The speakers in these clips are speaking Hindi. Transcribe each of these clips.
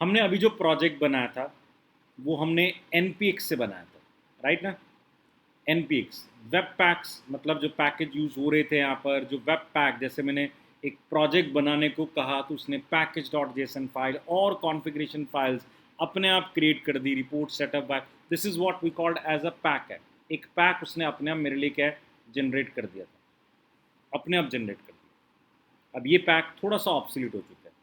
हमने अभी जो प्रोजेक्ट बनाया था वो हमने npx से बनाया था, राइट ना। npx वेब पैक्स, मतलब जो पैकेज यूज़ हो रहे थे यहाँ पर, जो वेब पैक, जैसे मैंने एक प्रोजेक्ट बनाने को कहा तो उसने पैकेज डॉट जेसन फाइल और कॉन्फ़िगरेशन फाइल्स अपने आप क्रिएट कर दी, report setup back, this is what we called as a pack है। एक पैक उसने अपने आप मेरे लिए क्या जनरेट कर दिया था, अपने आप जनरेट कर दिया। अब ये पैक थोड़ा सा ऑब्सोलीट हो चुका है,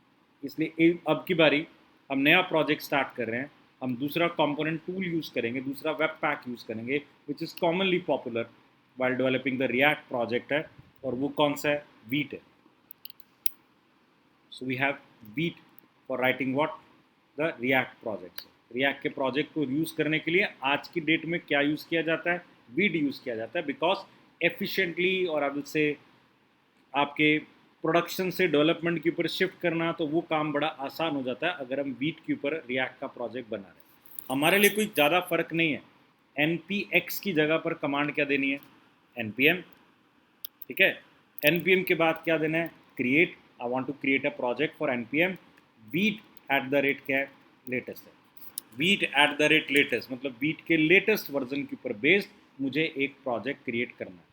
इसलिए अब की बारी हम नया प्रोजेक्ट स्टार्ट कर रहे हैं। हम दूसरा कंपोनेंट टूल यूज़ करेंगे, दूसरा वेब पैक यूज़ करेंगे, which is commonly popular while developing the React project है, और वो कौन सा है, वीट है। So we have Vite for writing what, the React project. React के प्रोजेक्ट को यूज़ करने के लिए आज की डेट में क्या यूज़ किया जाता है, वीट यूज़ किया जाता है, बिकॉज एफिशिएंटली, और आई विल से आपके प्रोडक्शन से डेवलपमेंट के ऊपर शिफ्ट करना, तो वो काम बड़ा आसान हो जाता है अगर हम वीट के ऊपर रिएक्ट का प्रोजेक्ट बना रहे हैं। हमारे लिए कोई ज़्यादा फर्क नहीं है, npx की जगह पर कमांड क्या देनी है, npm, ठीक है। npm के बाद क्या देना है, create, I want to create a project for npm, Vite at the rate क्या है, लेटेस्ट है, Vite at the rate latest, मतलब वीट के लेटेस्ट वर्जन के ऊपर बेस्ड मुझे एक प्रोजेक्ट क्रिएट करना है।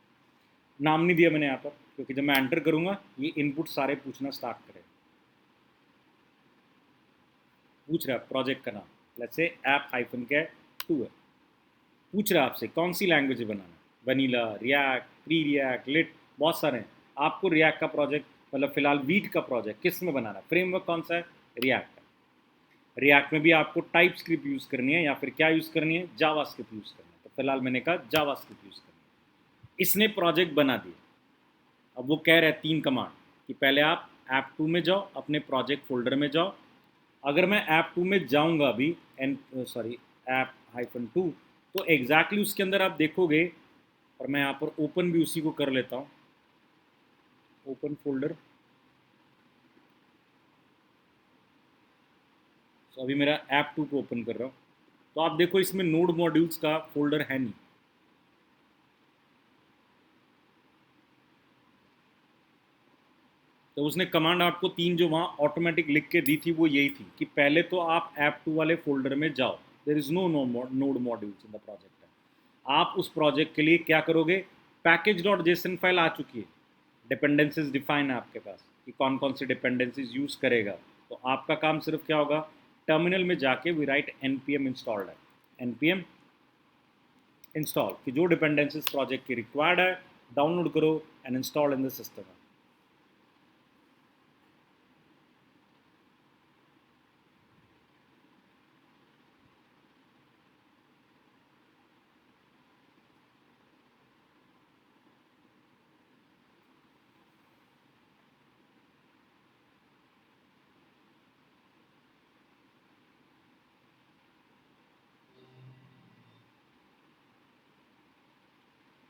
नाम नहीं दिया मैंने यहाँ पर, क्योंकि जब मैं एंटर करूँगा ये इनपुट सारे पूछना स्टार्ट करेगा। पूछ रहा है प्रोजेक्ट का नाम, लेट्स से ऐप हाइफन क्या है, 2 है। पूछ रहा है आपसे कौन सी लैंग्वेज बनाना है, vanilla, React, Preact, Lit, बहुत सारे हैं। आपको रिएक्ट का प्रोजेक्ट, मतलब फिलहाल वीट का प्रोजेक्ट किस में बनाना है, फ्रेमवर्क कौन सा है, रिएक्ट का। रिएक्ट में भी आपको टाइप स्क्रिप्ट यूज़ करनी है या फिर क्या यूज़ करनी है, जावा स्क्रिप्ट यूज़ करनी है। तो फिलहाल मैंने कहा जावा स्क्रिप्ट यूज़ करनी है। इसने प्रोजेक्ट बना दिया। अब वो कह रहे हैं 3 कमांड कि पहले आप ऐप 2 में जाओ, अपने प्रोजेक्ट फोल्डर में जाओ। अगर मैं ऐप 2 में जाऊंगा अभी, एन सॉरी ऐप हाइफन 2, तो एग्जैक्टली उसके अंदर आप देखोगे, और मैं यहाँ पर ओपन भी उसी को कर लेता हूँ, ओपन फोल्डर। तो अभी मेरा ऐप 2 को ओपन कर रहा हूँ, तो आप देखो इसमें नोड मॉड्यूल्स का फोल्डर है नहीं। तो उसने कमांड आपको 3 जो वहाँ ऑटोमेटिक लिख के दी थी वो यही थी कि पहले तो आप ऐप 2 वाले फोल्डर में जाओ, there is no node modules in the project. आप उस प्रोजेक्ट के लिए क्या करोगे, पैकेज डॉट जेसन फाइल आ चुकी है, डिपेंडेंसीज डिफाइन है आपके पास कि कौन कौन सी डिपेंडेंसीज यूज़ करेगा। तो आपका काम सिर्फ क्या होगा, टर्मिनल में जाके वी राइट npm इंस्टॉल्ड है, npm इंस्टॉल कि जो डिपेंडेंसीज प्रोजेक्ट की रिक्वायर्ड है डाउनलोड करो and install in the system.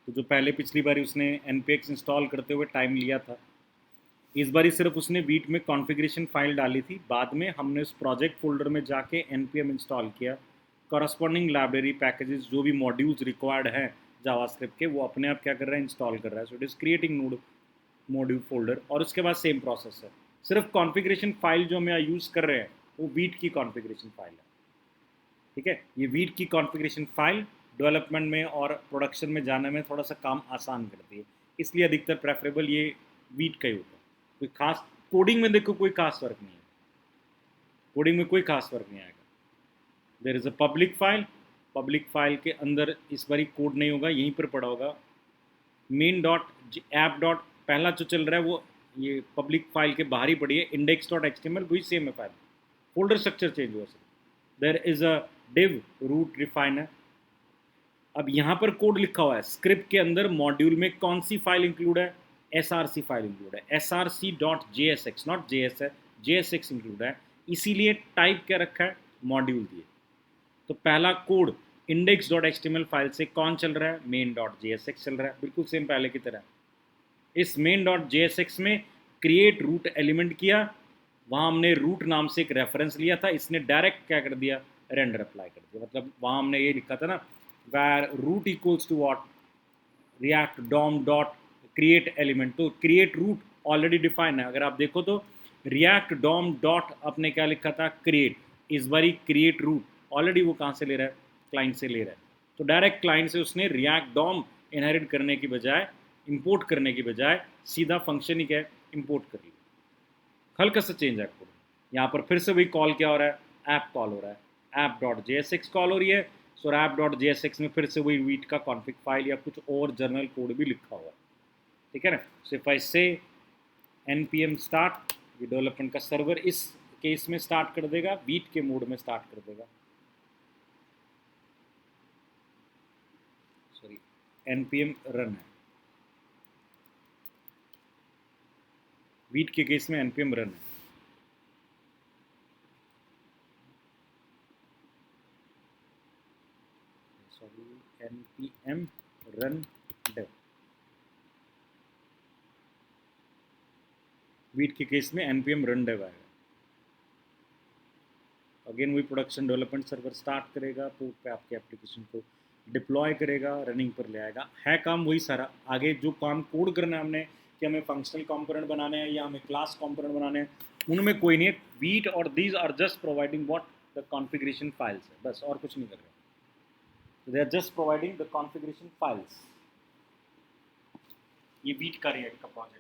तो जो पहले पिछली बार उसने npx इंस्टॉल करते हुए टाइम लिया था, इस बार सिर्फ उसने वीट में कॉन्फ़िगरेशन फाइल डाली थी। बाद में हमने उस प्रोजेक्ट फोल्डर में जाके npm इंस्टॉल किया, कॉरस्पॉन्डिंग लाइब्रेरी पैकेजेस जो भी मॉड्यूल्स रिक्वायर्ड हैं जावास्क्रिप्ट के, वो अपने आप क्या कर रहा है, इंस्टॉल कर रहा है। So it is creating node module folder, और उसके बाद सेम प्रोसेस है। सिर्फ कॉन्फ़िगरेशन फाइल जो हम यहाँ यूज़ कर रहे हैं वो वीट की कॉन्फ़िगरेशन फाइल है, ठीक है। ये वीट की कॉन्फ़िगरेशन फाइल डेवलपमेंट में और प्रोडक्शन में जाने में थोड़ा सा काम आसान करती है, इसलिए अधिकतर प्रेफरेबल ये वीट का ही होता है। कोई खास कोडिंग में देखो कोई खास फर्क नहीं है, कोडिंग में कोई खास फर्क नहीं आएगा। देर is a public file, public file के अंदर इस बारी कोड नहीं होगा, यहीं पर पड़ा होगा मेन डॉट ऐप डॉट, पहला जो चल रहा है वो ये पब्लिक फाइल के बाहर ही पड़ी है, इंडेक्स डॉट एक्सटीएमएल वही सेम है फाइल, फोल्डर स्ट्रक्चर चेंज हुआ sir. There is a div root refiner. अब यहाँ पर कोड लिखा हुआ है, स्क्रिप्ट के अंदर मॉड्यूल में कौन सी फाइल इंक्लूड है, src फाइल इंक्लूड है, src.jsx, नॉट js है, jsx इंक्लूड है, इसीलिए टाइप क्या रखा है, मॉड्यूल दिए। तो पहला कोड index.html फाइल से कौन चल रहा है, main.jsx चल रहा है, बिल्कुल सेम पहले की तरह। इस main.jsx में क्रिएट रूट एलिमेंट किया, वहाँ हमने रूट नाम से एक रेफरेंस लिया था, इसने डायरेक्ट क्या कर दिया, रेंडर अप्लाई कर दिया। मतलब वहाँ हमने ये लिखा था ना, where root equals to what, react dom dot create element, तो create root ऑलरेडी डिफाइन है। अगर आप देखो तो react dom dot आपने क्या लिखा था, create, इस बारी क्रिएट रूट, ऑलरेडी वो कहाँ से ले रहा है, क्लाइंट से ले रहा है, तो डायरेक्ट क्लाइंट से उसने रिएक्ट डॉम इनहेरिट करने की बजाय, इंपोर्ट करने की बजाय सीधा फंक्शन ही क्या है, इंपोर्ट कर लिया। हल्का सा चेंज है कोड। यहाँ पर फिर से वही कॉल क्या हो रहा है, ऐप कॉल हो रहा है, ऐप डॉट JSX कॉल हो रही है। सो ऐप डॉट JSX में फिर से वही वीट का कॉन्फिग फाइल या कुछ और जर्नल कोड भी लिखा हुआ है, ठीक है ना। So if I say npm start, ये डेवलपमेंट का सर्वर इस केस में स्टार्ट कर देगा, वीट के मोड में स्टार्ट कर देगा, सॉरी npm रन है, वीट के केस में npm रन है। Sorry npm run dev, Vite के केस में npm रन डेव आएगा। अगेन वही प्रोडक्शन डेवलपमेंट सर्वर स्टार्ट करेगा, पोर्ट पे आपके एप्लीकेशन को डिप्लॉय करेगा, रनिंग पर ले आएगा। है काम वही सारा, आगे जो काम कोड करना है हमने कि हमें फंक्शनल कंपोनेंट बनाने हैं या हमें क्लास कंपोनेंट बनाने हैं, उनमें कोई नहीं है। वीट और these are just providing what, the configuration files है, बस और कुछ नहीं कर रहे। They are just providing the configuration files. ये वीट का रिएक्ट का प्रोजेक्ट है।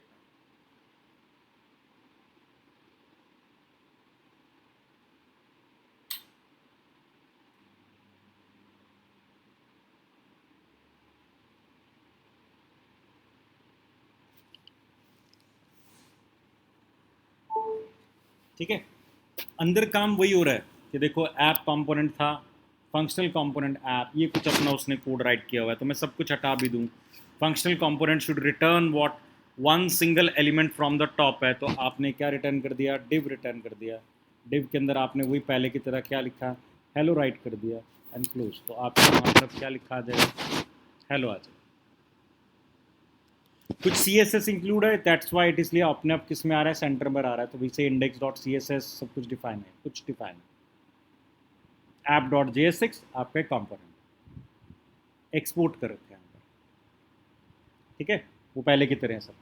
ठीक है, अंदर काम वही हो रहा है कि देखो ऐप कंपोनेंट था, फंक्शनल कंपोनेंट ऐप, ये कुछ अपना उसने कोड राइट किया हुआ है, तो मैं सब कुछ हटा भी दूँ। Functional component should return what, one single element from the top है, तो आपने क्या रिटर्न कर दिया, डिव रिटर्न कर दिया। डिव के अंदर आपने वही पहले की तरह क्या लिखा, हेलो राइट कर दिया एंड क्लोज, तो आपका मतलब क्या लिखा आ जाएगा, हेलो आ जाएगा। कुछ CSS इंक्लूड है, दैट्स वाई इट, इसलिए अपने आप किस में आ रहा है, सेंटर में आ रहा है, तो वैसे इंडेक्स डॉट CSS सब कुछ डिफाइन है, कुछ डिफाइन है। ऐप डॉट JSX आपके कंपोनेंट एक्सपोर्ट कर रखे हैं, ठीक है, वो पहले की तरह सब।